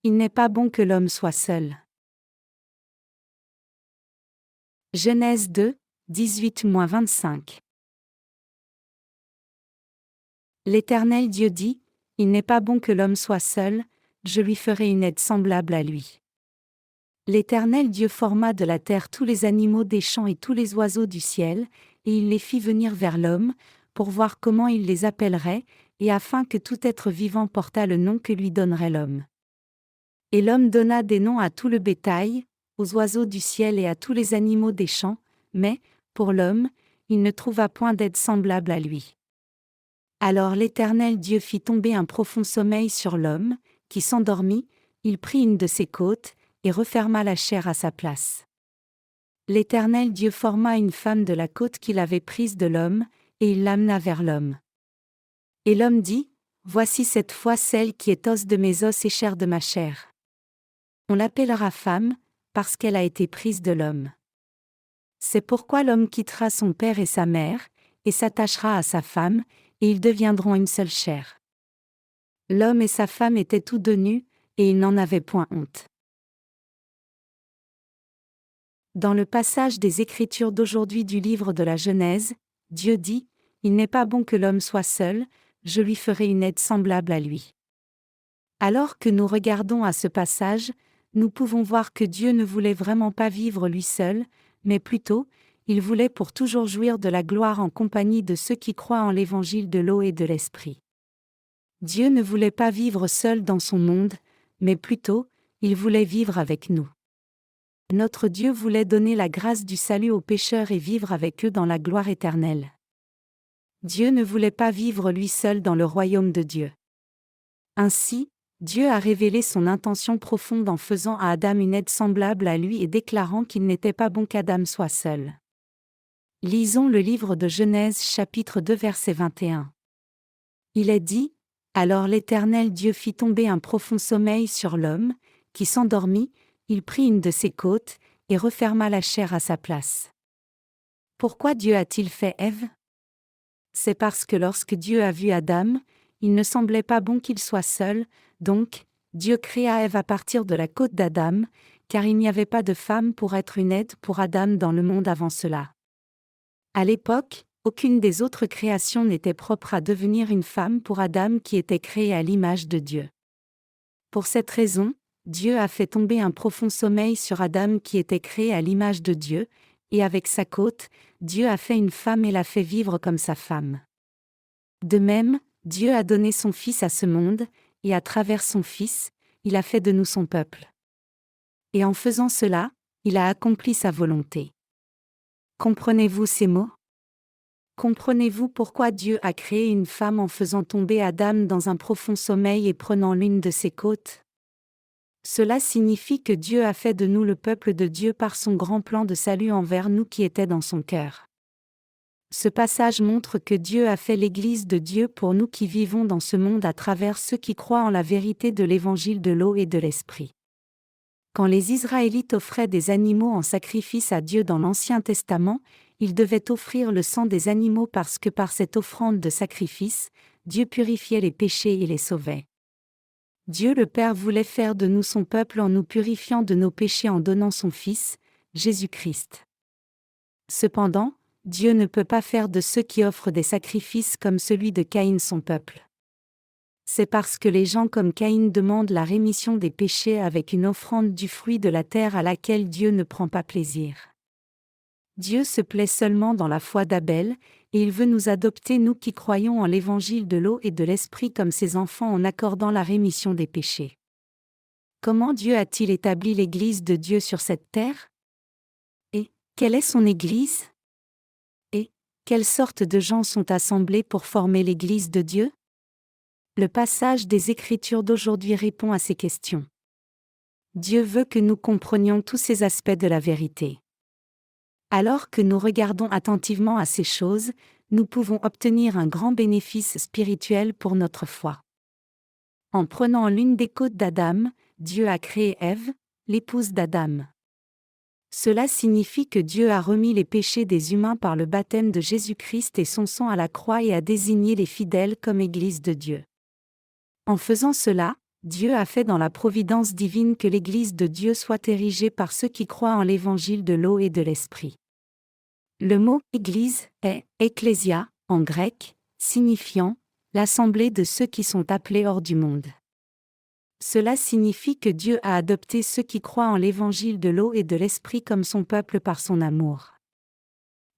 Il n'est pas bon que l'homme soit seul. Genèse 2, 18-25. L'Éternel Dieu dit, il n'est pas bon que l'homme soit seul, je lui ferai une aide semblable à lui. L'Éternel Dieu forma de la terre tous les animaux des champs et tous les oiseaux du ciel, et il les fit venir vers l'homme, pour voir comment il les appellerait, et afin que tout être vivant portât le nom que lui donnerait l'homme. Et l'homme donna des noms à tout le bétail, aux oiseaux du ciel et à tous les animaux des champs, mais, pour l'homme, il ne trouva point d'aide semblable à lui. Alors l'Éternel Dieu fit tomber un profond sommeil sur l'homme, qui s'endormit, il prit une de ses côtes, et referma la chair à sa place. L'Éternel Dieu forma une femme de la côte qu'il avait prise de l'homme, et il l'amena vers l'homme. Et l'homme dit, voici cette fois celle qui est os de mes os et chair de ma chair. On l'appellera femme, parce qu'elle a été prise de l'homme. C'est pourquoi l'homme quittera son père et sa mère, et s'attachera à sa femme, et ils deviendront une seule chair. L'homme et sa femme étaient tous deux nus, et ils n'en avaient point honte. Dans le passage des Écritures d'aujourd'hui du livre de la Genèse, Dieu dit, « Il n'est pas bon que l'homme soit seul, je lui ferai une aide semblable à lui. » Alors que nous regardons à ce passage, nous pouvons voir que Dieu ne voulait vraiment pas vivre lui seul, mais plutôt, il voulait pour toujours jouir de la gloire en compagnie de ceux qui croient en l'évangile de l'eau et de l'esprit. Dieu ne voulait pas vivre seul dans son monde, mais plutôt, il voulait vivre avec nous. Notre Dieu voulait donner la grâce du salut aux pécheurs et vivre avec eux dans la gloire éternelle. Dieu ne voulait pas vivre lui seul dans le royaume de Dieu. Ainsi, Dieu a révélé son intention profonde en faisant à Adam une aide semblable à lui et déclarant qu'il n'était pas bon qu'Adam soit seul. Lisons le livre de Genèse chapitre 2 verset 21. Il est dit, « Alors l'Éternel Dieu fit tomber un profond sommeil sur l'homme, qui s'endormit, il prit une de ses côtes, et referma la chair à sa place. » Pourquoi Dieu a-t-il fait Ève? C'est parce que lorsque Dieu a vu Adam, il ne semblait pas bon qu'il soit seul, donc, Dieu créa Ève à partir de la côte d'Adam, car il n'y avait pas de femme pour être une aide pour Adam dans le monde avant cela. À l'époque, aucune des autres créations n'était propre à devenir une femme pour Adam qui était créé à l'image de Dieu. Pour cette raison, Dieu a fait tomber un profond sommeil sur Adam qui était créé à l'image de Dieu, et avec sa côte, Dieu a fait une femme et l'a fait vivre comme sa femme. De même, Dieu a donné son Fils à ce monde, et à travers son Fils, il a fait de nous son peuple. Et en faisant cela, il a accompli sa volonté. Comprenez-vous ces mots? Comprenez-vous pourquoi Dieu a créé une femme en faisant tomber Adam dans un profond sommeil et prenant l'une de ses côtes? Cela signifie que Dieu a fait de nous le peuple de Dieu par son grand plan de salut envers nous qui était dans son cœur. Ce passage montre que Dieu a fait l'Église de Dieu pour nous qui vivons dans ce monde à travers ceux qui croient en la vérité de l'Évangile de l'eau et de l'Esprit. Quand les Israélites offraient des animaux en sacrifice à Dieu dans l'Ancien Testament, ils devaient offrir le sang des animaux parce que par cette offrande de sacrifice, Dieu purifiait les péchés et les sauvait. Dieu le Père voulait faire de nous son peuple en nous purifiant de nos péchés en donnant son Fils, Jésus-Christ. Cependant, Dieu ne peut pas faire de ceux qui offrent des sacrifices comme celui de Caïn son peuple. C'est parce que les gens comme Caïn demandent la rémission des péchés avec une offrande du fruit de la terre à laquelle Dieu ne prend pas plaisir. Dieu se plaît seulement dans la foi d'Abel, et il veut nous adopter nous qui croyons en l'évangile de l'eau et de l'esprit comme ses enfants en accordant la rémission des péchés. Comment Dieu a-t-il établi l'Église de Dieu sur cette terre? Et quelle est son Église? Et quelle sorte de gens sont assemblés pour former l'Église de Dieu? Le passage des Écritures d'aujourd'hui répond à ces questions. Dieu veut que nous comprenions tous ces aspects de la vérité. Alors que nous regardons attentivement à ces choses, nous pouvons obtenir un grand bénéfice spirituel pour notre foi. En prenant l'une des côtes d'Adam, Dieu a créé Ève, l'épouse d'Adam. Cela signifie que Dieu a remis les péchés des humains par le baptême de Jésus-Christ et son sang à la croix et a désigné les fidèles comme Église de Dieu. En faisant cela, Dieu a fait dans la providence divine que l'Église de Dieu soit érigée par ceux qui croient en l'Évangile de l'eau et de l'Esprit. Le mot « Église » est « ecclésia » en grec, signifiant « l'assemblée de ceux qui sont appelés hors du monde ». Cela signifie que Dieu a adopté ceux qui croient en l'Évangile de l'eau et de l'Esprit comme son peuple par son amour.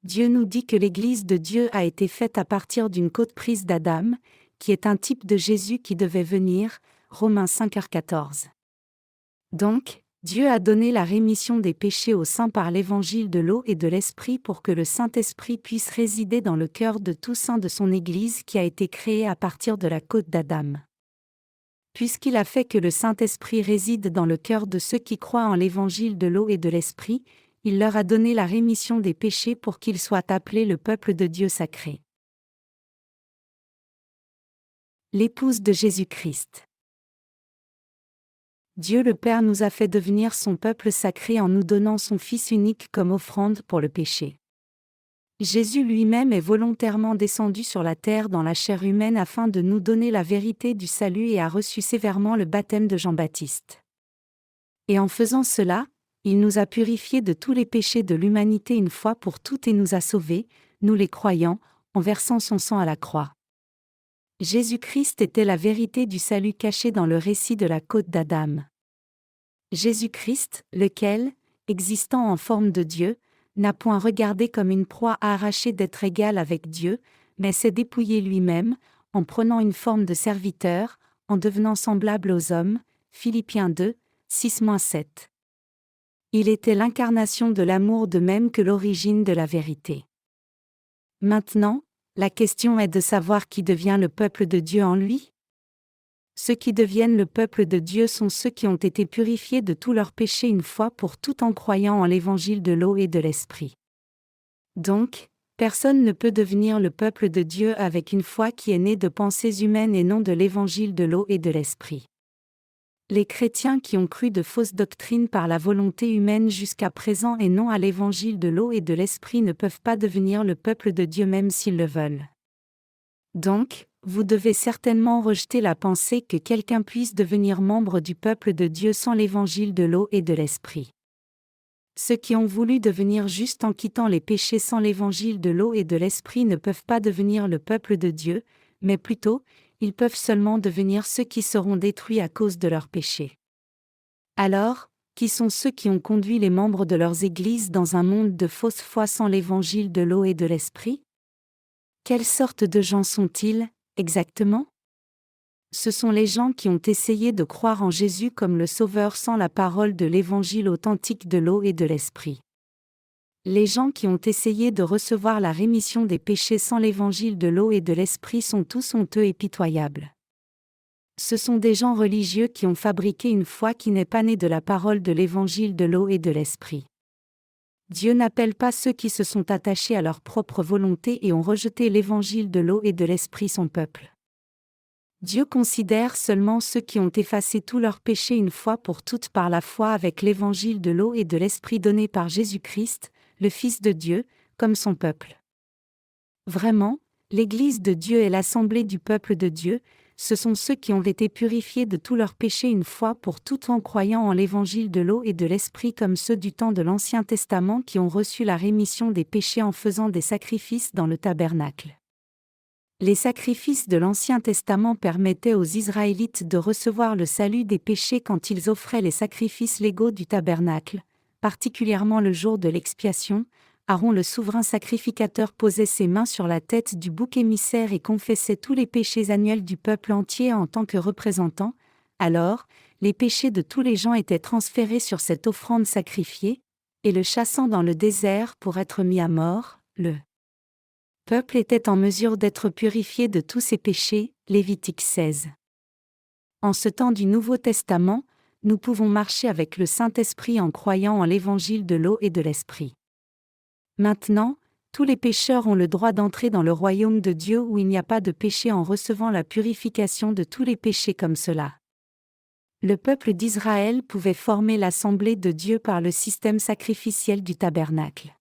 Dieu nous dit que l'Église de Dieu a été faite à partir d'une côte prise d'Adam, qui est un type de Jésus qui devait venir, Romains 5,14. Donc, Dieu a donné la rémission des péchés aux saints par l'évangile de l'eau et de l'Esprit pour que le Saint-Esprit puisse résider dans le cœur de tous saints de son Église qui a été créée à partir de la côte d'Adam. Puisqu'il a fait que le Saint-Esprit réside dans le cœur de ceux qui croient en l'évangile de l'eau et de l'Esprit, il leur a donné la rémission des péchés pour qu'ils soient appelés le peuple de Dieu sacré. L'épouse de Jésus-Christ. Dieu le Père nous a fait devenir son peuple sacré en nous donnant son Fils unique comme offrande pour le péché. Jésus lui-même est volontairement descendu sur la terre dans la chair humaine afin de nous donner la vérité du salut et a reçu sévèrement le baptême de Jean-Baptiste. Et en faisant cela, il nous a purifiés de tous les péchés de l'humanité une fois pour toutes et nous a sauvés, nous les croyants, en versant son sang à la croix. Jésus-Christ était la vérité du salut cachée dans le récit de la côte d'Adam. Jésus-Christ, lequel, existant en forme de Dieu, n'a point regardé comme une proie à arracher d'être égal avec Dieu, mais s'est dépouillé lui-même, en prenant une forme de serviteur, en devenant semblable aux hommes. Philippiens 2, 6-7. Il était l'incarnation de l'amour de même que l'origine de la vérité. Maintenant, la question est de savoir qui devient le peuple de Dieu en lui. Ceux qui deviennent le peuple de Dieu sont ceux qui ont été purifiés de tous leurs péchés une fois pour toutes en croyant en l'évangile de l'eau et de l'Esprit. Donc, personne ne peut devenir le peuple de Dieu avec une foi qui est née de pensées humaines et non de l'évangile de l'eau et de l'Esprit. Les chrétiens qui ont cru de fausses doctrines par la volonté humaine jusqu'à présent et non à l'évangile de l'eau et de l'Esprit ne peuvent pas devenir le peuple de Dieu même s'ils le veulent. Donc, vous devez certainement rejeter la pensée que quelqu'un puisse devenir membre du peuple de Dieu sans l'évangile de l'eau et de l'Esprit. Ceux qui ont voulu devenir justes en quittant les péchés sans l'évangile de l'eau et de l'Esprit ne peuvent pas devenir le peuple de Dieu, mais plutôt, ils peuvent seulement devenir ceux qui seront détruits à cause de leurs péchés. Alors, qui sont ceux qui ont conduit les membres de leurs églises dans un monde de fausse foi sans l'évangile de l'eau et de l'Esprit? Quelle sorte de gens sont-ils, exactement? Ce sont les gens qui ont essayé de croire en Jésus comme le Sauveur sans la parole de l'évangile authentique de l'eau et de l'Esprit. Les gens qui ont essayé de recevoir la rémission des péchés sans l'évangile de l'eau et de l'Esprit sont tous honteux et pitoyables. Ce sont des gens religieux qui ont fabriqué une foi qui n'est pas née de la parole de l'évangile de l'eau et de l'Esprit. Dieu n'appelle pas ceux qui se sont attachés à leur propre volonté et ont rejeté l'évangile de l'eau et de l'Esprit son peuple. Dieu considère seulement ceux qui ont effacé tous leurs péchés une fois pour toutes par la foi avec l'évangile de l'eau et de l'Esprit donné par Jésus-Christ, le Fils de Dieu, comme son peuple. Vraiment, l'Église de Dieu est l'assemblée du peuple de Dieu, ce sont ceux qui ont été purifiés de tous leurs péchés une fois pour toutes en croyant en l'évangile de l'eau et de l'Esprit comme ceux du temps de l'Ancien Testament qui ont reçu la rémission des péchés en faisant des sacrifices dans le tabernacle. Les sacrifices de l'Ancien Testament permettaient aux Israélites de recevoir le salut des péchés quand ils offraient les sacrifices légaux du tabernacle, particulièrement le jour de l'expiation. Aaron le souverain sacrificateur posait ses mains sur la tête du bouc émissaire et confessait tous les péchés annuels du peuple entier en tant que représentant. Alors, les péchés de tous les gens étaient transférés sur cette offrande sacrifiée, et le chassant dans le désert pour être mis à mort, le peuple était en mesure d'être purifié de tous ses péchés. Lévitique 16. En ce temps du Nouveau Testament, nous pouvons marcher avec le Saint-Esprit en croyant en l'évangile de l'eau et de l'Esprit. Maintenant, tous les pécheurs ont le droit d'entrer dans le royaume de Dieu où il n'y a pas de péché en recevant la purification de tous les péchés comme cela. Le peuple d'Israël pouvait former l'assemblée de Dieu par le système sacrificiel du tabernacle.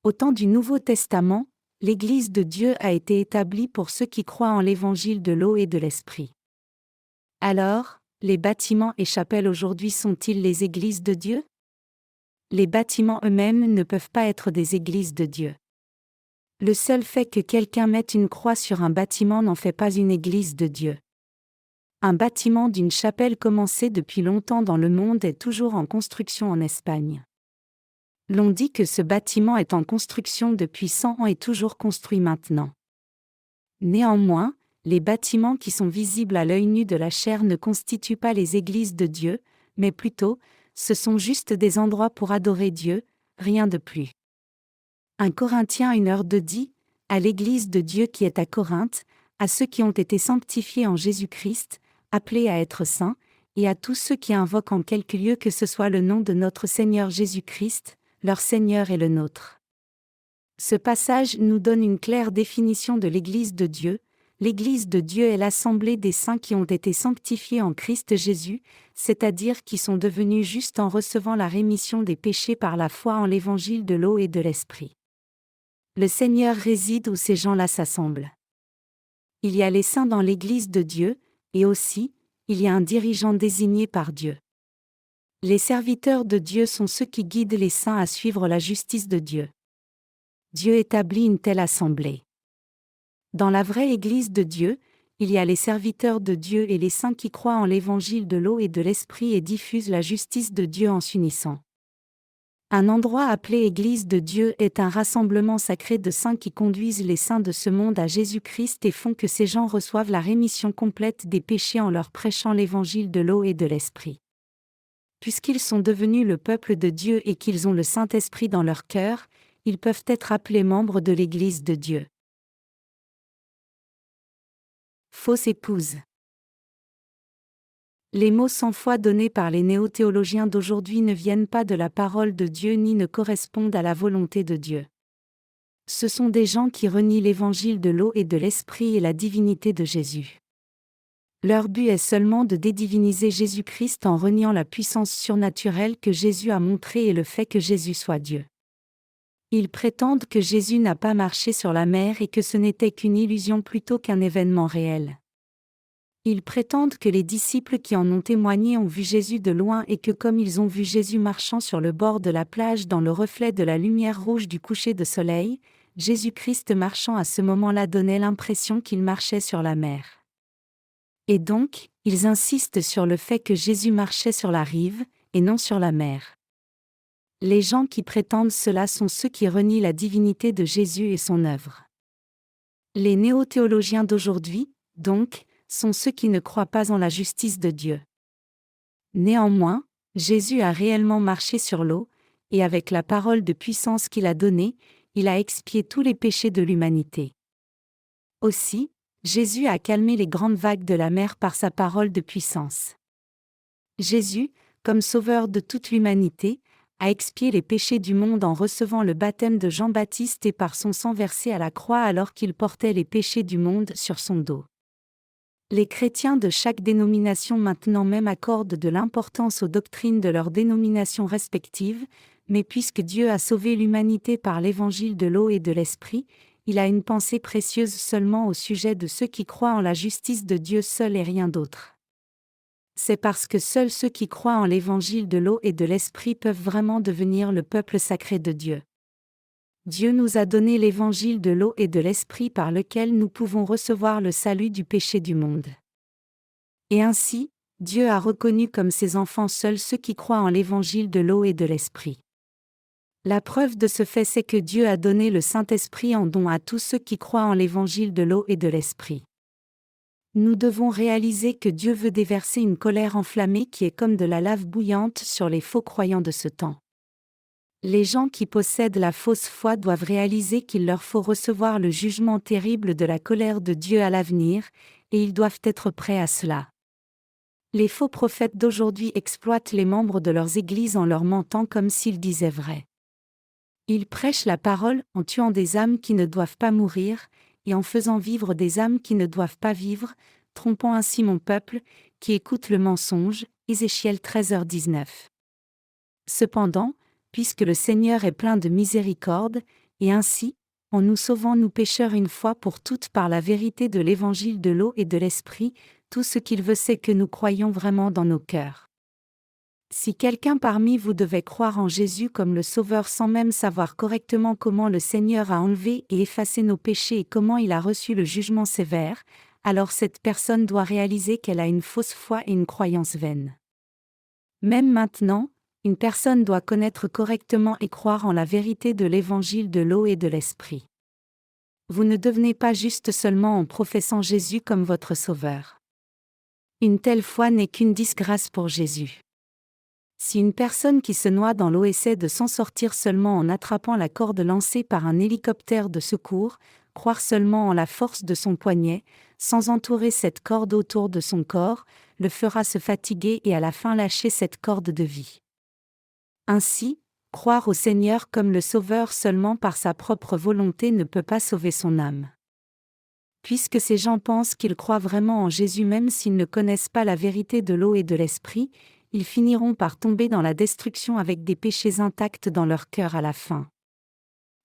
Au temps du Nouveau Testament, l'Église de Dieu a été établie pour ceux qui croient en l'évangile de l'eau et de l'Esprit. Alors, Les bâtiments et chapelles aujourd'hui sont-ils les églises de Dieu? Les bâtiments eux-mêmes ne peuvent pas être des églises de Dieu. Le seul fait que quelqu'un mette une croix sur un bâtiment n'en fait pas une église de Dieu. Un bâtiment d'une chapelle commencé depuis longtemps dans le monde est toujours en construction en Espagne. L'on dit que ce bâtiment est en construction depuis 100 ans et toujours construit maintenant. Néanmoins, les bâtiments qui sont visibles à l'œil nu de la chair ne constituent pas les églises de Dieu, mais plutôt, ce sont juste des endroits pour adorer Dieu, rien de plus. 1 Corinthiens 1:2 dit, à l'église de Dieu qui est à Corinthe, à ceux qui ont été sanctifiés en Jésus-Christ, appelés à être saints, et à tous ceux qui invoquent en quelque lieu que ce soit le nom de notre Seigneur Jésus-Christ, leur Seigneur et le nôtre. Ce passage nous donne une claire définition de l'Église de Dieu. L'Église de Dieu est l'assemblée des saints qui ont été sanctifiés en Christ Jésus, c'est-à-dire qui sont devenus justes en recevant la rémission des péchés par la foi en l'Évangile de l'eau et de l'Esprit. Le Seigneur réside où ces gens-là s'assemblent. Il y a les saints dans l'Église de Dieu, et aussi, il y a un dirigeant désigné par Dieu. Les serviteurs de Dieu sont ceux qui guident les saints à suivre la justice de Dieu. Dieu établit une telle assemblée. Dans la vraie Église de Dieu, il y a les serviteurs de Dieu et les saints qui croient en l'Évangile de l'eau et de l'Esprit et diffusent la justice de Dieu en s'unissant. Un endroit appelé Église de Dieu est un rassemblement sacré de saints qui conduisent les saints de ce monde à Jésus-Christ et font que ces gens reçoivent la rémission complète des péchés en leur prêchant l'Évangile de l'eau et de l'Esprit. Puisqu'ils sont devenus le peuple de Dieu et qu'ils ont le Saint-Esprit dans leur cœur, ils peuvent être appelés membres de l'Église de Dieu. Fausse épouse. Les mots sans foi donnés par les néo-théologiens d'aujourd'hui ne viennent pas de la parole de Dieu ni ne correspondent à la volonté de Dieu. Ce sont des gens qui renient l'Évangile de l'eau et de l'Esprit et la divinité de Jésus. Leur but est seulement de dédiviniser Jésus-Christ en reniant la puissance surnaturelle que Jésus a montrée et le fait que Jésus soit Dieu. Ils prétendent que Jésus n'a pas marché sur la mer et que ce n'était qu'une illusion plutôt qu'un événement réel. Ils prétendent que les disciples qui en ont témoigné ont vu Jésus de loin et que comme ils ont vu Jésus marchant sur le bord de la plage dans le reflet de la lumière rouge du coucher de soleil, Jésus-Christ marchant à ce moment-là donnait l'impression qu'il marchait sur la mer. Et donc, ils insistent sur le fait que Jésus marchait sur la rive, et non sur la mer. Les gens qui prétendent cela sont ceux qui renient la divinité de Jésus et son œuvre. Les néo-théologiens d'aujourd'hui, donc, sont ceux qui ne croient pas en la justice de Dieu. Néanmoins, Jésus a réellement marché sur l'eau, et avec la parole de puissance qu'il a donnée, il a expié tous les péchés de l'humanité. Aussi, Jésus a calmé les grandes vagues de la mer par sa parole de puissance. Jésus, comme sauveur de toute l'humanité, a expié les péchés du monde en recevant le baptême de Jean-Baptiste et par son sang versé à la croix alors qu'il portait les péchés du monde sur son dos. Les chrétiens de chaque dénomination maintenant même accordent de l'importance aux doctrines de leurs dénominations respectives, mais puisque Dieu a sauvé l'humanité par l'évangile de l'eau et de l'esprit, il a une pensée précieuse seulement au sujet de ceux qui croient en la justice de Dieu seul et rien d'autre. C'est parce que seuls ceux qui croient en l'évangile de l'eau et de l'esprit peuvent vraiment devenir le peuple sacré de Dieu. Dieu nous a donné l'évangile de l'eau et de l'esprit par lequel nous pouvons recevoir le salut du péché du monde. Et ainsi, Dieu a reconnu comme ses enfants seuls ceux qui croient en l'évangile de l'eau et de l'esprit. La preuve de ce fait c'est que Dieu a donné le Saint-Esprit en don à tous ceux qui croient en l'évangile de l'eau et de l'esprit. Nous devons réaliser que Dieu veut déverser une colère enflammée qui est comme de la lave bouillante sur les faux croyants de ce temps. Les gens qui possèdent la fausse foi doivent réaliser qu'il leur faut recevoir le jugement terrible de la colère de Dieu à l'avenir, et ils doivent être prêts à cela. Les faux prophètes d'aujourd'hui exploitent les membres de leurs églises en leur mentant comme s'ils disaient vrai. Ils prêchent la parole en tuant des âmes qui ne doivent pas mourir, et en faisant vivre des âmes qui ne doivent pas vivre, trompant ainsi mon peuple, qui écoute le mensonge. Ézéchiel 13h19. Cependant, puisque le Seigneur est plein de miséricorde, et ainsi, en nous sauvant nous pécheurs une fois pour toutes par la vérité de l'évangile de l'eau et de l'esprit, tout ce qu'il veut c'est que nous croyions vraiment dans nos cœurs. Si quelqu'un parmi vous devait croire en Jésus comme le Sauveur sans même savoir correctement comment le Seigneur a enlevé et effacé nos péchés et comment il a reçu le jugement sévère, alors cette personne doit réaliser qu'elle a une fausse foi et une croyance vaine. Même maintenant, une personne doit connaître correctement et croire en la vérité de l'évangile de l'eau et de l'esprit. Vous ne devenez pas juste seulement en professant Jésus comme votre Sauveur. Une telle foi n'est qu'une disgrâce pour Jésus. Si une personne qui se noie dans l'eau essaie de s'en sortir seulement en attrapant la corde lancée par un hélicoptère de secours, croire seulement en la force de son poignet, sans entourer cette corde autour de son corps, le fera se fatiguer et à la fin lâcher cette corde de vie. Ainsi, croire au Seigneur comme le Sauveur seulement par sa propre volonté ne peut pas sauver son âme. Puisque ces gens pensent qu'ils croient vraiment en Jésus même s'ils ne connaissent pas la vérité de l'eau et de l'esprit, ils finiront par tomber dans la destruction avec des péchés intacts dans leur cœur à la fin.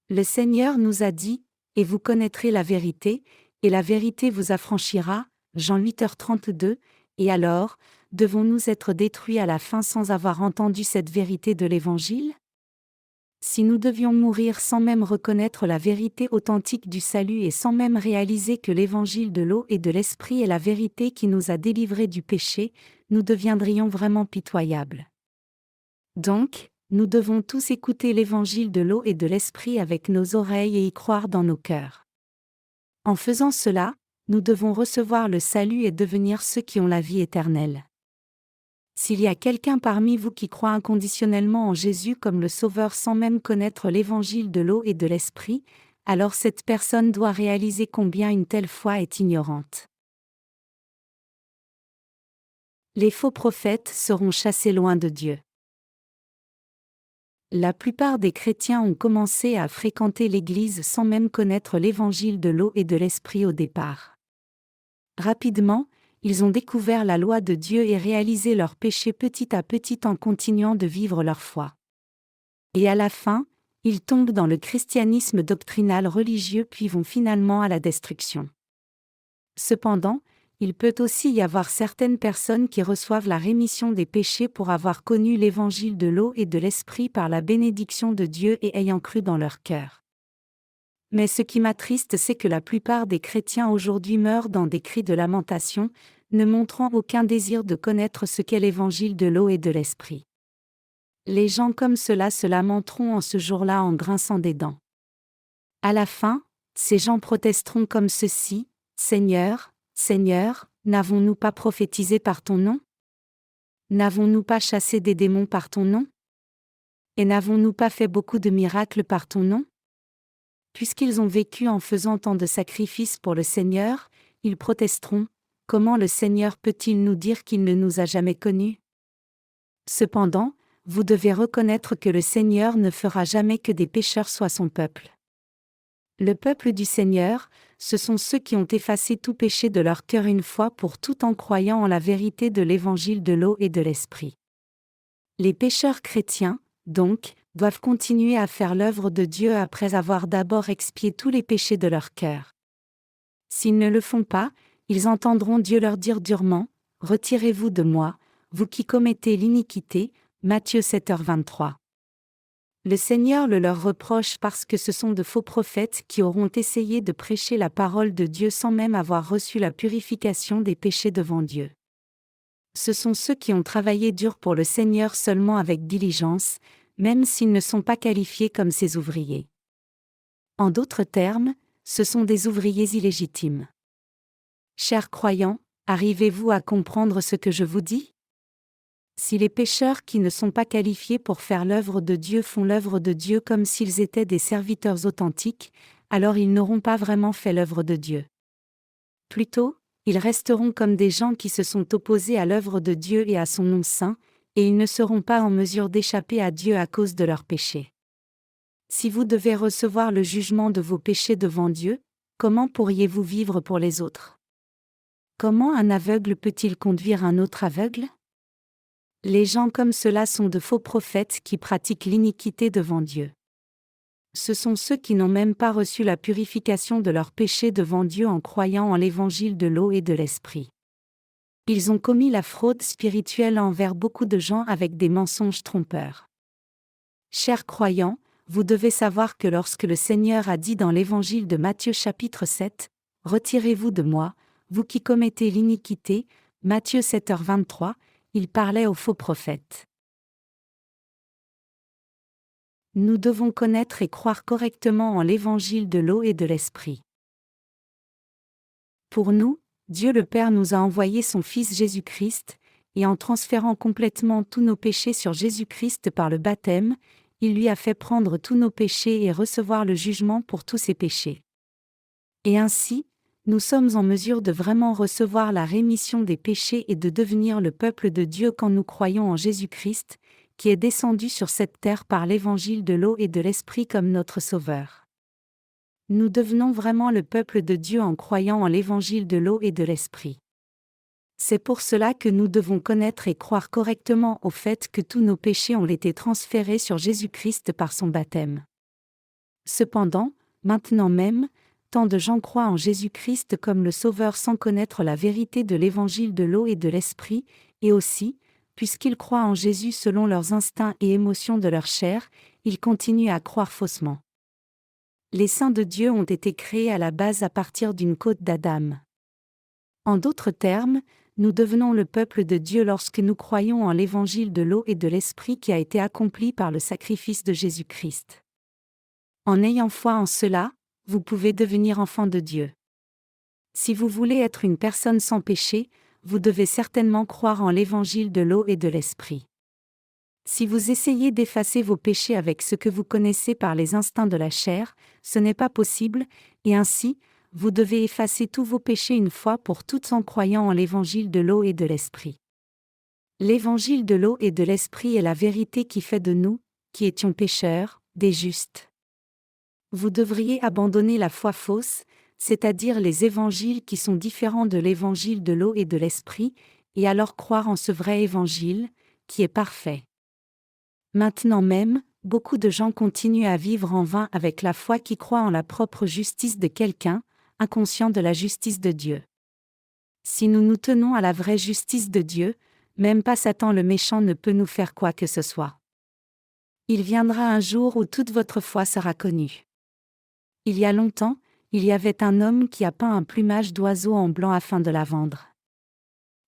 Le Seigneur nous a dit, « Et vous connaîtrez la vérité, et la vérité vous affranchira » Jean 8h32, et alors, devons-nous être détruits à la fin sans avoir entendu cette vérité de l'Évangile ? Si nous devions mourir sans même reconnaître la vérité authentique du salut et sans même réaliser que l'évangile de l'eau et de l'esprit est la vérité qui nous a délivrés du péché, nous deviendrions vraiment pitoyables. Donc, nous devons tous écouter l'évangile de l'eau et de l'esprit avec nos oreilles et y croire dans nos cœurs. En faisant cela, nous devons recevoir le salut et devenir ceux qui ont la vie éternelle. S'il y a quelqu'un parmi vous qui croit inconditionnellement en Jésus comme le Sauveur sans même connaître l'évangile de l'eau et de l'esprit, alors cette personne doit réaliser combien une telle foi est ignorante. Les faux prophètes seront chassés loin de Dieu. La plupart des chrétiens ont commencé à fréquenter l'Église sans même connaître l'évangile de l'eau et de l'esprit au départ. Rapidement, ils ont découvert la loi de Dieu et réalisé leurs péchés petit à petit en continuant de vivre leur foi. Et à la fin, ils tombent dans le christianisme doctrinal religieux puis vont finalement à la destruction. Cependant, il peut aussi y avoir certaines personnes qui reçoivent la rémission des péchés pour avoir connu l'évangile de l'eau et de l'esprit par la bénédiction de Dieu et ayant cru dans leur cœur. Mais ce qui m'attriste, c'est que la plupart des chrétiens aujourd'hui meurent dans des cris de lamentation, ne montrant aucun désir de connaître ce qu'est l'évangile de l'eau et de l'esprit. Les gens comme cela se lamenteront en ce jour-là en grinçant des dents. À la fin, ces gens protesteront comme ceci, « Seigneur, Seigneur, n'avons-nous pas prophétisé par ton nom ? N'avons-nous pas chassé des démons par ton nom ? Et n'avons-nous pas fait beaucoup de miracles par ton nom ? » Puisqu'ils ont vécu en faisant tant de sacrifices pour le Seigneur, ils protesteront, « Comment le Seigneur peut-il nous dire qu'il ne nous a jamais connus ? » Cependant, vous devez reconnaître que le Seigneur ne fera jamais que des pécheurs soient son peuple. Le peuple du Seigneur, ce sont ceux qui ont effacé tout péché de leur cœur une fois pour tout en croyant en la vérité de l'évangile de l'eau et de l'esprit. Les pécheurs chrétiens, donc, doivent continuer à faire l'œuvre de Dieu après avoir d'abord expié tous les péchés de leur cœur. S'ils ne le font pas, ils entendront Dieu leur dire durement, « Retirez-vous de moi, vous qui commettez l'iniquité » Matthieu 7h23. Le Seigneur le leur reproche parce que ce sont de faux prophètes qui auront essayé de prêcher la parole de Dieu sans même avoir reçu la purification des péchés devant Dieu. Ce sont ceux qui ont travaillé dur pour le Seigneur seulement avec diligence, même s'ils ne sont pas qualifiés comme ses ouvriers. En d'autres termes, ce sont des ouvriers illégitimes. Chers croyants, arrivez-vous à comprendre ce que je vous dis ? Si les pécheurs qui ne sont pas qualifiés pour faire l'œuvre de Dieu font l'œuvre de Dieu comme s'ils étaient des serviteurs authentiques, alors ils n'auront pas vraiment fait l'œuvre de Dieu. Plutôt, ils resteront comme des gens qui se sont opposés à l'œuvre de Dieu et à son nom saint, et ils ne seront pas en mesure d'échapper à Dieu à cause de leurs péchés. Si vous devez recevoir le jugement de vos péchés devant Dieu, comment pourriez-vous vivre pour les autres ? Comment un aveugle peut-il conduire un autre aveugle ? Les gens comme cela sont de faux prophètes qui pratiquent l'iniquité devant Dieu. Ce sont ceux qui n'ont même pas reçu la purification de leurs péchés devant Dieu en croyant en l'évangile de l'eau et de l'esprit. Ils ont commis la fraude spirituelle envers beaucoup de gens avec des mensonges trompeurs. Chers croyants, vous devez savoir que lorsque le Seigneur a dit dans l'Évangile de Matthieu chapitre 7, « Retirez-vous de moi, vous qui commettez l'iniquité », Matthieu 7h23, il parlait aux faux prophètes. Nous devons connaître et croire correctement en l'Évangile de l'eau et de l'Esprit. Pour nous, Dieu le Père nous a envoyé son Fils Jésus-Christ, et en transférant complètement tous nos péchés sur Jésus-Christ par le baptême, il lui a fait prendre tous nos péchés et recevoir le jugement pour tous ses péchés. Et ainsi, nous sommes en mesure de vraiment recevoir la rémission des péchés et de devenir le peuple de Dieu quand nous croyons en Jésus-Christ, qui est descendu sur cette terre par l'évangile de l'eau et de l'Esprit comme notre Sauveur. Nous devenons vraiment le peuple de Dieu en croyant en l'évangile de l'eau et de l'Esprit. C'est pour cela que nous devons connaître et croire correctement au fait que tous nos péchés ont été transférés sur Jésus-Christ par son baptême. Cependant, maintenant même, tant de gens croient en Jésus-Christ comme le Sauveur sans connaître la vérité de l'évangile de l'eau et de l'Esprit, et aussi, puisqu'ils croient en Jésus selon leurs instincts et émotions de leur chair, ils continuent à croire faussement. Les saints de Dieu ont été créés à la base à partir d'une côte d'Adam. En d'autres termes, nous devenons le peuple de Dieu lorsque nous croyons en l'évangile de l'eau et de l'Esprit qui a été accompli par le sacrifice de Jésus-Christ. En ayant foi en cela, vous pouvez devenir enfant de Dieu. Si vous voulez être une personne sans péché, vous devez certainement croire en l'évangile de l'eau et de l'Esprit. Si vous essayez d'effacer vos péchés avec ce que vous connaissez par les instincts de la chair, ce n'est pas possible, et ainsi, vous devez effacer tous vos péchés une fois pour toutes en croyant en l'évangile de l'eau et de l'Esprit. L'évangile de l'eau et de l'Esprit est la vérité qui fait de nous, qui étions pécheurs, des justes. Vous devriez abandonner la foi fausse, c'est-à-dire les évangiles qui sont différents de l'évangile de l'eau et de l'Esprit, et alors croire en ce vrai évangile, qui est parfait. Maintenant même, beaucoup de gens continuent à vivre en vain avec la foi qui croit en la propre justice de quelqu'un, inconscient de la justice de Dieu. Si nous nous tenons à la vraie justice de Dieu, même pas Satan le méchant ne peut nous faire quoi que ce soit. Il viendra un jour où toute votre foi sera connue. Il y a longtemps, il y avait un homme qui a peint un plumage d'oiseau en blanc afin de la vendre.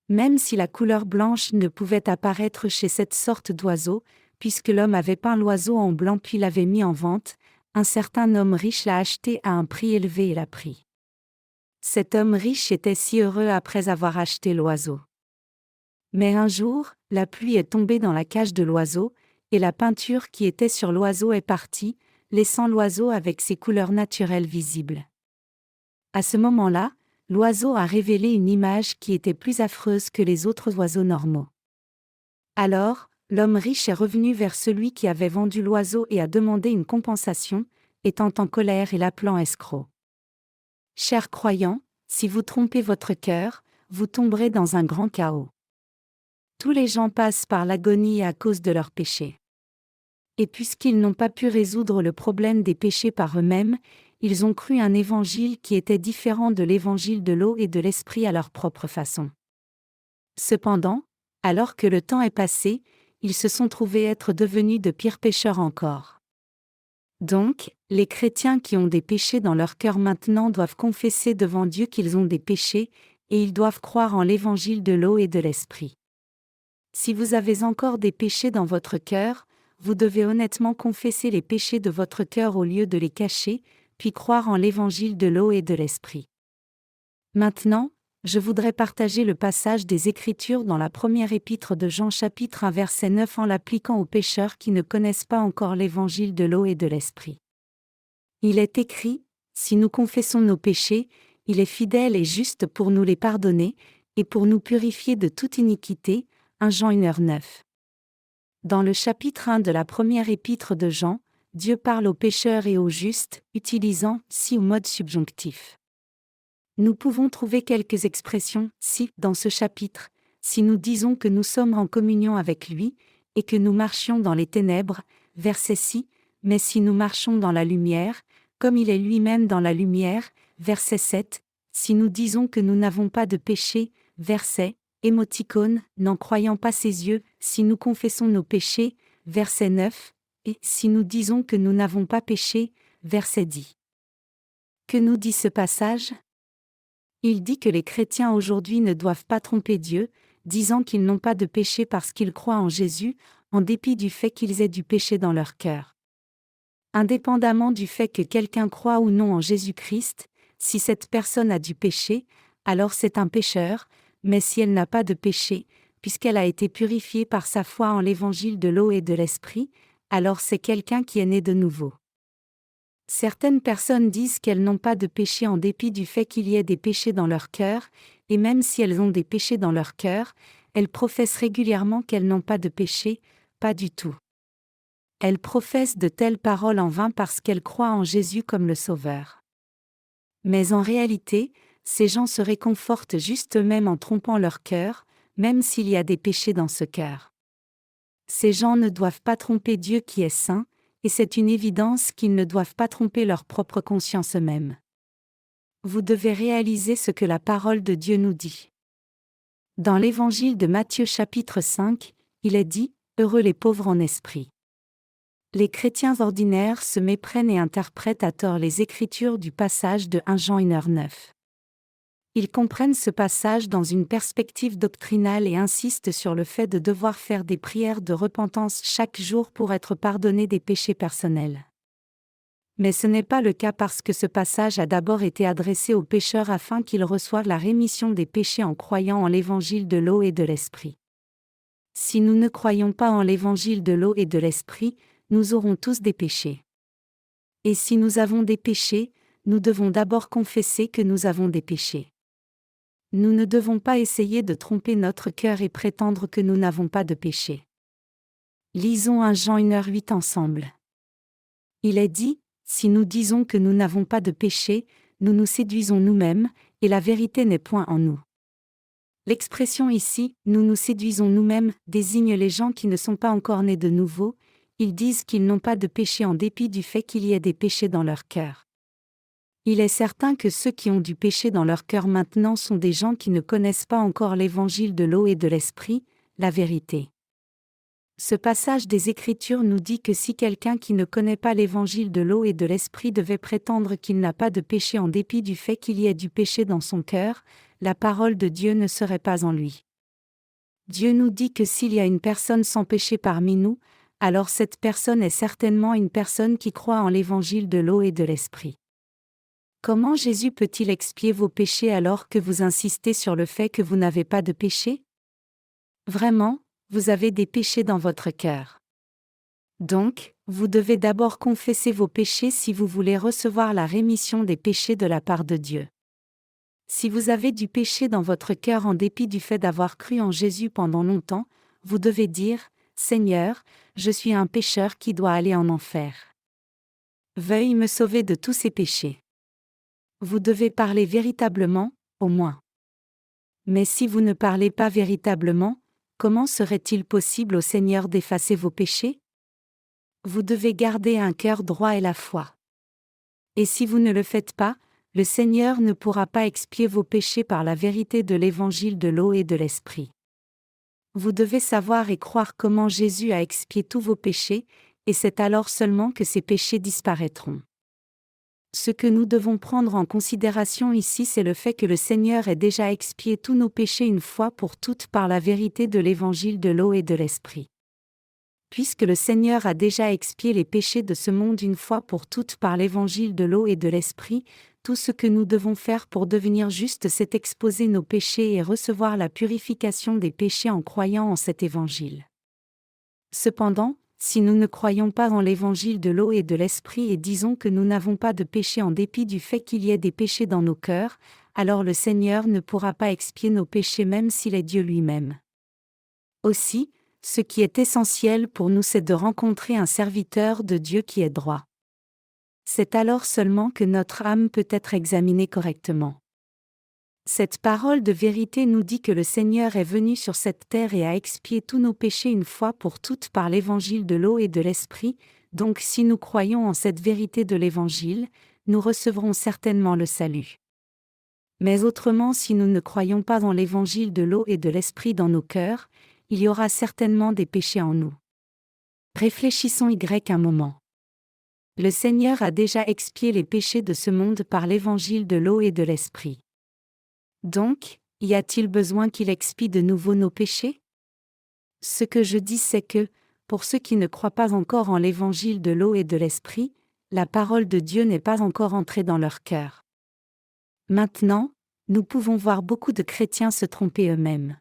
Même si la couleur blanche ne pouvait apparaître chez cette sorte d'oiseau, puisque l'homme avait peint l'oiseau en blanc puis l'avait mis en vente, un certain homme riche l'a acheté à un prix élevé et l'a pris. Cet homme riche était si heureux après avoir acheté l'oiseau. Mais un jour, la pluie est tombée dans la cage de l'oiseau, et la peinture qui était sur l'oiseau est partie, laissant l'oiseau avec ses couleurs naturelles visibles. À ce moment-là, l'oiseau a révélé une image qui était plus affreuse que les autres oiseaux normaux. Alors, l'homme riche est revenu vers celui qui avait vendu l'oiseau et a demandé une compensation, étant en colère et l'appelant escroc. Chers croyants, si vous trompez votre cœur, vous tomberez dans un grand chaos. Tous les gens passent par l'agonie à cause de leurs péchés. Et puisqu'ils n'ont pas pu résoudre le problème des péchés par eux-mêmes, ils ont cru un évangile qui était différent de l'évangile de l'eau et de l'Esprit à leur propre façon. Cependant, alors que le temps est passé, ils se sont trouvés être devenus de pires pécheurs encore. Donc, les chrétiens qui ont des péchés dans leur cœur maintenant doivent confesser devant Dieu qu'ils ont des péchés, et ils doivent croire en l'évangile de l'eau et de l'Esprit. Si vous avez encore des péchés dans votre cœur, vous devez honnêtement confesser les péchés de votre cœur au lieu de les cacher, puis croire en l'évangile de l'eau et de l'Esprit. Maintenant, je voudrais partager le passage des Écritures dans la première épître de Jean chapitre 1 verset 9 en l'appliquant aux pécheurs qui ne connaissent pas encore l'évangile de l'eau et de l'Esprit. Il est écrit, si nous confessons nos péchés, il est fidèle et juste pour nous les pardonner, et pour nous purifier de toute iniquité, 1 Jean 1h9. Dans le chapitre 1 de la première épître de Jean, Dieu parle aux pécheurs et aux justes, utilisant « si » au mode subjonctif. Nous pouvons trouver quelques expressions « si » dans ce chapitre, si nous disons que nous sommes en communion avec lui, et que nous marchions dans les ténèbres, verset 6, mais si nous marchons dans la lumière, comme il est lui-même dans la lumière, verset 7, si nous disons que nous n'avons pas de péché, verset émoticône, n'en croyant pas ses yeux, si nous confessons nos péchés, verset 9, et si nous disons que nous n'avons pas péché, verset 10. Que nous dit ce passage? Il dit que les chrétiens aujourd'hui ne doivent pas tromper Dieu, disant qu'ils n'ont pas de péché parce qu'ils croient en Jésus, en dépit du fait qu'ils aient du péché dans leur cœur. Indépendamment du fait que quelqu'un croit ou non en Jésus-Christ, si cette personne a du péché, alors c'est un pécheur, mais si elle n'a pas de péché, puisqu'elle a été purifiée par sa foi en l'évangile de l'eau et de l'esprit, alors c'est quelqu'un qui est né de nouveau. Certaines personnes disent qu'elles n'ont pas de péché en dépit du fait qu'il y ait des péchés dans leur cœur, et même si elles ont des péchés dans leur cœur, elles professent régulièrement qu'elles n'ont pas de péché, pas du tout. Elles professent de telles paroles en vain parce qu'elles croient en Jésus comme le Sauveur. Mais en réalité, ces gens se réconfortent juste eux-mêmes en trompant leur cœur, même s'il y a des péchés dans ce cœur. Ces gens ne doivent pas tromper Dieu qui est saint, et c'est une évidence qu'ils ne doivent pas tromper leur propre conscience eux-mêmes. Vous devez réaliser ce que la parole de Dieu nous dit. Dans l'évangile de Matthieu chapitre 5, il est dit « Heureux les pauvres en esprit ». Les chrétiens ordinaires se méprennent et interprètent à tort les écritures du passage de 1 Jean 1:9. Ils comprennent ce passage dans une perspective doctrinale et insistent sur le fait de devoir faire des prières de repentance chaque jour pour être pardonné des péchés personnels. Mais ce n'est pas le cas parce que ce passage a d'abord été adressé aux pécheurs afin qu'ils reçoivent la rémission des péchés en croyant en l'évangile de l'eau et de l'esprit. Si nous ne croyons pas en l'évangile de l'eau et de l'esprit, nous aurons tous des péchés. Et si nous avons des péchés, nous devons d'abord confesser que nous avons des péchés. Nous ne devons pas essayer de tromper notre cœur et prétendre que nous n'avons pas de péché. Lisons 1 Jean 1:8 ensemble. Il est dit, si nous disons que nous n'avons pas de péché, nous nous séduisons nous-mêmes, et la vérité n'est point en nous. L'expression ici, nous nous séduisons nous-mêmes, désigne les gens qui ne sont pas encore nés de nouveau. Ils disent qu'ils n'ont pas de péché en dépit du fait qu'il y ait des péchés dans leur cœur. Il est certain que ceux qui ont du péché dans leur cœur maintenant sont des gens qui ne connaissent pas encore l'évangile de l'eau et de l'esprit, la vérité. Ce passage des Écritures nous dit que si quelqu'un qui ne connaît pas l'évangile de l'eau et de l'esprit devait prétendre qu'il n'a pas de péché en dépit du fait qu'il y ait du péché dans son cœur, la parole de Dieu ne serait pas en lui. Dieu nous dit que s'il y a une personne sans péché parmi nous, alors cette personne est certainement une personne qui croit en l'évangile de l'eau et de l'esprit. Comment Jésus peut-il expier vos péchés alors que vous insistez sur le fait que vous n'avez pas de péché? Vraiment, vous avez des péchés dans votre cœur. Donc, vous devez d'abord confesser vos péchés si vous voulez recevoir la rémission des péchés de la part de Dieu. Si vous avez du péché dans votre cœur en dépit du fait d'avoir cru en Jésus pendant longtemps, vous devez dire « Seigneur, je suis un pécheur qui doit aller en enfer. Veuille me sauver de tous ces péchés. » Vous devez parler véritablement, au moins. Mais si vous ne parlez pas véritablement, comment serait-il possible au Seigneur d'effacer vos péchés? Vous devez garder un cœur droit et la foi. Et si vous ne le faites pas, le Seigneur ne pourra pas expier vos péchés par la vérité de l'évangile de l'eau et de l'esprit. Vous devez savoir et croire comment Jésus a expié tous vos péchés, et c'est alors seulement que ces péchés disparaîtront. Ce que nous devons prendre en considération ici, c'est le fait que le Seigneur ait déjà expié tous nos péchés une fois pour toutes par la vérité de l'évangile de l'eau et de l'esprit. Puisque le Seigneur a déjà expié les péchés de ce monde une fois pour toutes par l'évangile de l'eau et de l'esprit, tout ce que nous devons faire pour devenir justes, c'est exposer nos péchés et recevoir la purification des péchés en croyant en cet évangile. Cependant, si nous ne croyons pas en l'évangile de l'eau et de l'esprit et disons que nous n'avons pas de péché en dépit du fait qu'il y ait des péchés dans nos cœurs, alors le Seigneur ne pourra pas expier nos péchés même s'il est Dieu lui-même. Aussi, ce qui est essentiel pour nous, c'est de rencontrer un serviteur de Dieu qui est droit. C'est alors seulement que notre âme peut être examinée correctement. Cette parole de vérité nous dit que le Seigneur est venu sur cette terre et a expié tous nos péchés une fois pour toutes par l'évangile de l'eau et de l'esprit, donc si nous croyons en cette vérité de l'évangile, nous recevrons certainement le salut. Mais autrement, si nous ne croyons pas en l'évangile de l'eau et de l'esprit dans nos cœurs, il y aura certainement des péchés en nous. Réfléchissons un moment. Le Seigneur a déjà expié les péchés de ce monde par l'évangile de l'eau et de l'esprit. Donc, y a-t-il besoin qu'il expie de nouveau nos péchés? Ce que je dis, c'est que, pour ceux qui ne croient pas encore en l'évangile de l'eau et de l'esprit, la parole de Dieu n'est pas encore entrée dans leur cœur. Maintenant, nous pouvons voir beaucoup de chrétiens se tromper eux-mêmes.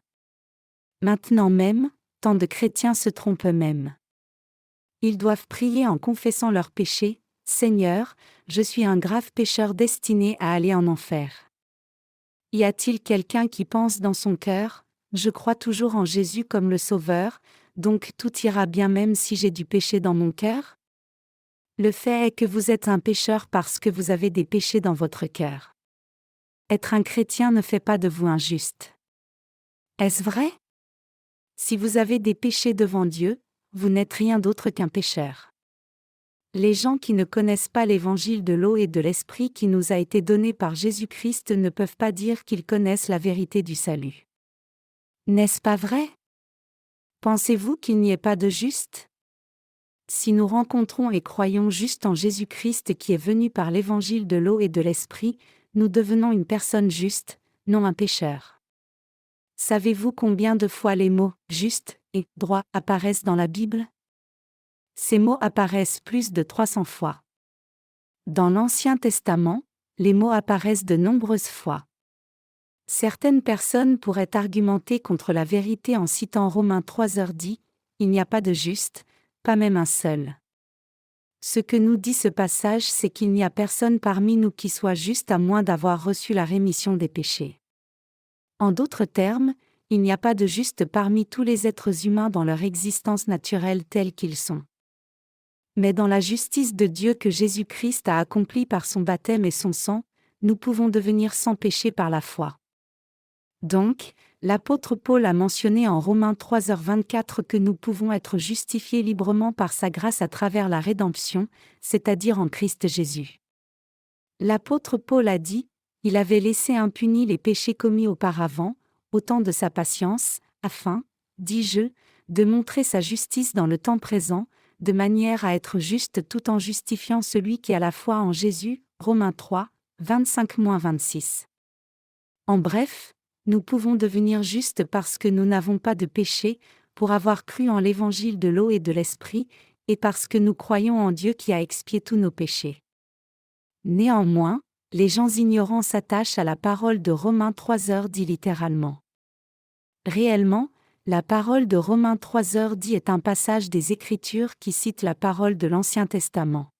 Maintenant même, tant de chrétiens se trompent eux-mêmes. Ils doivent prier en confessant leurs péchés. « Seigneur, je suis un grave pécheur destiné à aller en enfer. » Y a-t-il quelqu'un qui pense dans son cœur, « Je crois toujours en Jésus comme le Sauveur, donc tout ira bien même si j'ai du péché dans mon cœur ?» Le fait est que vous êtes un pécheur parce que vous avez des péchés dans votre cœur. Être un chrétien ne fait pas de vous un juste. Est-ce vrai? Si vous avez des péchés devant Dieu, vous n'êtes rien d'autre qu'un pécheur. Les gens qui ne connaissent pas l'évangile de l'eau et de l'esprit qui nous a été donné par Jésus-Christ ne peuvent pas dire qu'ils connaissent la vérité du salut. N'est-ce pas vrai? Pensez-vous qu'il n'y ait pas de juste? Si nous rencontrons et croyons juste en Jésus-Christ qui est venu par l'évangile de l'eau et de l'esprit, nous devenons une personne juste, non un pécheur. Savez-vous combien de fois les mots « juste » et « droit » apparaissent dans la Bible? Ces mots apparaissent plus de 300 fois. Dans l'Ancien Testament, les mots apparaissent de nombreuses fois. Certaines personnes pourraient argumenter contre la vérité en citant Romains 3 dit « Il n'y a pas de juste, pas même un seul. » Ce que nous dit ce passage, c'est qu'il n'y a personne parmi nous qui soit juste à moins d'avoir reçu la rémission des péchés. En d'autres termes, il n'y a pas de juste parmi tous les êtres humains dans leur existence naturelle tels qu'ils sont. Mais dans la justice de Dieu que Jésus-Christ a accomplie par son baptême et son sang, nous pouvons devenir sans péché par la foi. Donc, l'apôtre Paul a mentionné en Romains 3:24 que nous pouvons être justifiés librement par sa grâce à travers la rédemption, c'est-à-dire en Christ Jésus. L'apôtre Paul a dit, il avait laissé impunis les péchés commis auparavant, au temps de sa patience, afin, dis-je, de montrer sa justice dans le temps présent, de manière à être juste tout en justifiant celui qui a la foi en Jésus. Romains 3, 25-26. En bref, nous pouvons devenir justes parce que nous n'avons pas de péché, pour avoir cru en l'évangile de l'eau et de l'esprit, et parce que nous croyons en Dieu qui a expié tous nos péchés. Néanmoins, les gens ignorants s'attachent à la parole de Romains 3 dit littéralement. Réellement, la parole de Romains 3 dit est un passage des Écritures qui cite la parole de l'Ancien Testament.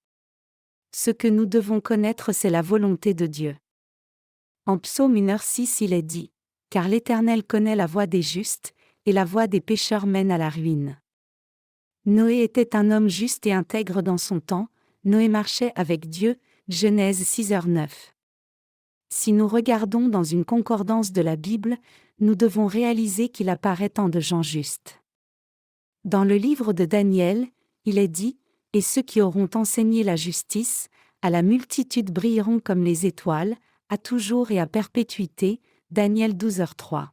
Ce que nous devons connaître, c'est la volonté de Dieu. En Psaume 1:6 il est dit, « Car l'Éternel connaît la voie des justes, et la voie des pécheurs mène à la ruine. » Noé était un homme juste et intègre dans son temps, Noé marchait avec Dieu, Genèse 6:9. Si nous regardons dans une concordance de la Bible, nous devons réaliser qu'il apparaît tant de gens justes. Dans le livre de Daniel, il est dit, « Et ceux qui auront enseigné la justice, à la multitude brilleront comme les étoiles, à toujours et à perpétuité. » Daniel 12:3.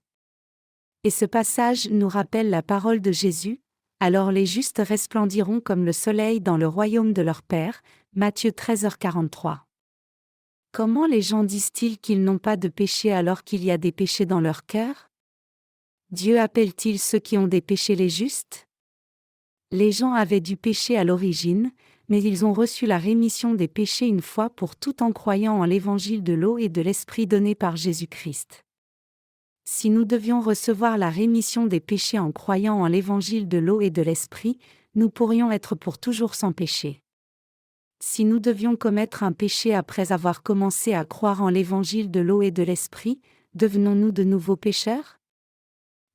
Et ce passage nous rappelle la parole de Jésus, « Alors les justes resplendiront comme le soleil dans le royaume de leur Père. » Matthieu 13:43. Comment les gens disent-ils qu'ils n'ont pas de péché alors qu'il y a des péchés dans leur cœur? Dieu appelle-t-il ceux qui ont des péchés les justes? Les gens avaient du péché à l'origine, mais ils ont reçu la rémission des péchés une fois pour toutes en croyant en l'évangile de l'eau et de l'esprit donné par Jésus-Christ. Si nous devions recevoir la rémission des péchés en croyant en l'évangile de l'eau et de l'esprit, nous pourrions être pour toujours sans péché. Si nous devions commettre un péché après avoir commencé à croire en l'évangile de l'eau et de l'esprit, devenons-nous de nouveaux pécheurs?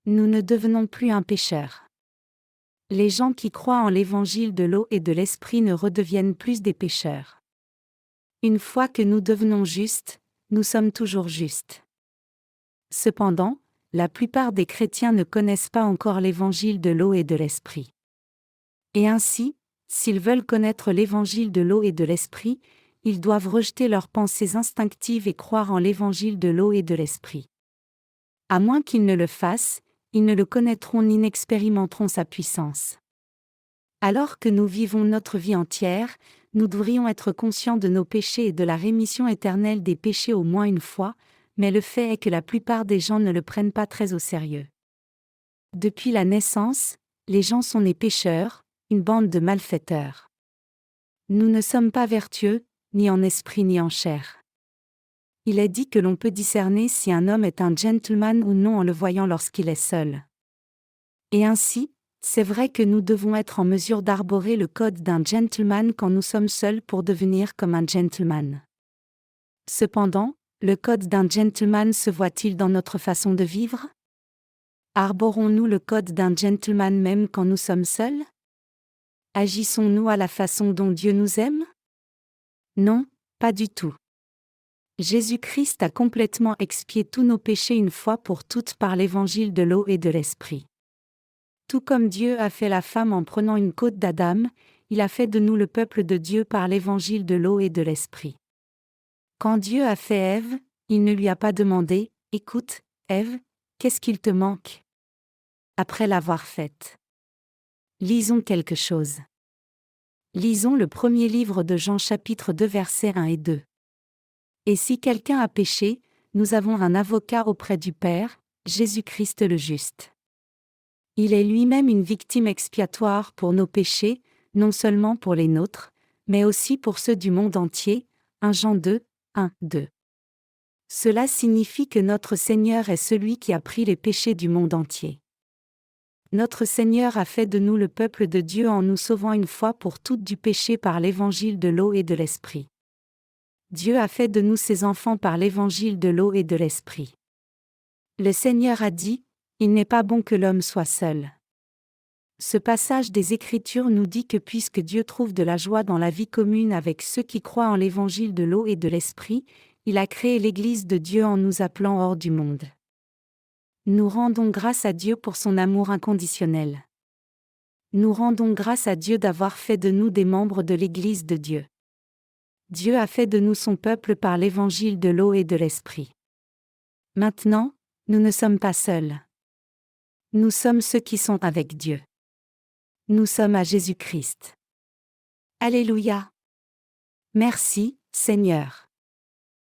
Nous ne devenons plus un pécheur. Les gens qui croient en l'évangile de l'eau et de l'esprit ne redeviennent plus des pécheurs. Une fois que nous devenons justes, nous sommes toujours justes. Cependant, la plupart des chrétiens ne connaissent pas encore l'évangile de l'eau et de l'esprit. Et ainsi, s'ils veulent connaître l'évangile de l'eau et de l'esprit, ils doivent rejeter leurs pensées instinctives et croire en l'évangile de l'eau et de l'esprit. À moins qu'ils ne le fassent, ils ne le connaîtront ni n'expérimenteront sa puissance. Alors que nous vivons notre vie entière, nous devrions être conscients de nos péchés et de la rémission éternelle des péchés au moins une fois, mais le fait est que la plupart des gens ne le prennent pas très au sérieux. Depuis la naissance, les gens sont nés pécheurs, une bande de malfaiteurs. Nous ne sommes pas vertueux, ni en esprit ni en chair. Il est dit que l'on peut discerner si un homme est un gentleman ou non en le voyant lorsqu'il est seul. Et ainsi, c'est vrai que nous devons être en mesure d'arborer le code d'un gentleman quand nous sommes seuls pour devenir comme un gentleman. Cependant, le code d'un gentleman se voit-il dans notre façon de vivre? Arborons-nous le code d'un gentleman même quand nous sommes seuls? Agissons-nous à la façon dont Dieu nous aime? Non, pas du tout. Jésus-Christ a complètement expié tous nos péchés une fois pour toutes par l'évangile de l'eau et de l'esprit. Tout comme Dieu a fait la femme en prenant une côte d'Adam, il a fait de nous le peuple de Dieu par l'évangile de l'eau et de l'esprit. Quand Dieu a fait Ève, il ne lui a pas demandé « Écoute, Ève, qu'est-ce qu'il te manque ?» après l'avoir faite. Lisons quelque chose. Lisons le premier livre de Jean chapitre 2 versets 1 et 2. Et si quelqu'un a péché, nous avons un avocat auprès du Père, Jésus-Christ le juste. Il est lui-même une victime expiatoire pour nos péchés, non seulement pour les nôtres, mais aussi pour ceux du monde entier. 1 Jean 2, 1, 2. Cela signifie que notre Seigneur est celui qui a pris les péchés du monde entier. Notre Seigneur a fait de nous le peuple de Dieu en nous sauvant une fois pour toutes du péché par l'évangile de l'eau et de l'esprit. Dieu a fait de nous ses enfants par l'évangile de l'eau et de l'esprit. Le Seigneur a dit, « Il n'est pas bon que l'homme soit seul. » Ce passage des Écritures nous dit que puisque Dieu trouve de la joie dans la vie commune avec ceux qui croient en l'évangile de l'eau et de l'esprit, il a créé l'Église de Dieu en nous appelant hors du monde. Nous rendons grâce à Dieu pour son amour inconditionnel. Nous rendons grâce à Dieu d'avoir fait de nous des membres de l'Église de Dieu. Dieu a fait de nous son peuple par l'évangile de l'eau et de l'esprit. Maintenant, nous ne sommes pas seuls. Nous sommes ceux qui sont avec Dieu. Nous sommes à Jésus-Christ. Alléluia. Merci, Seigneur.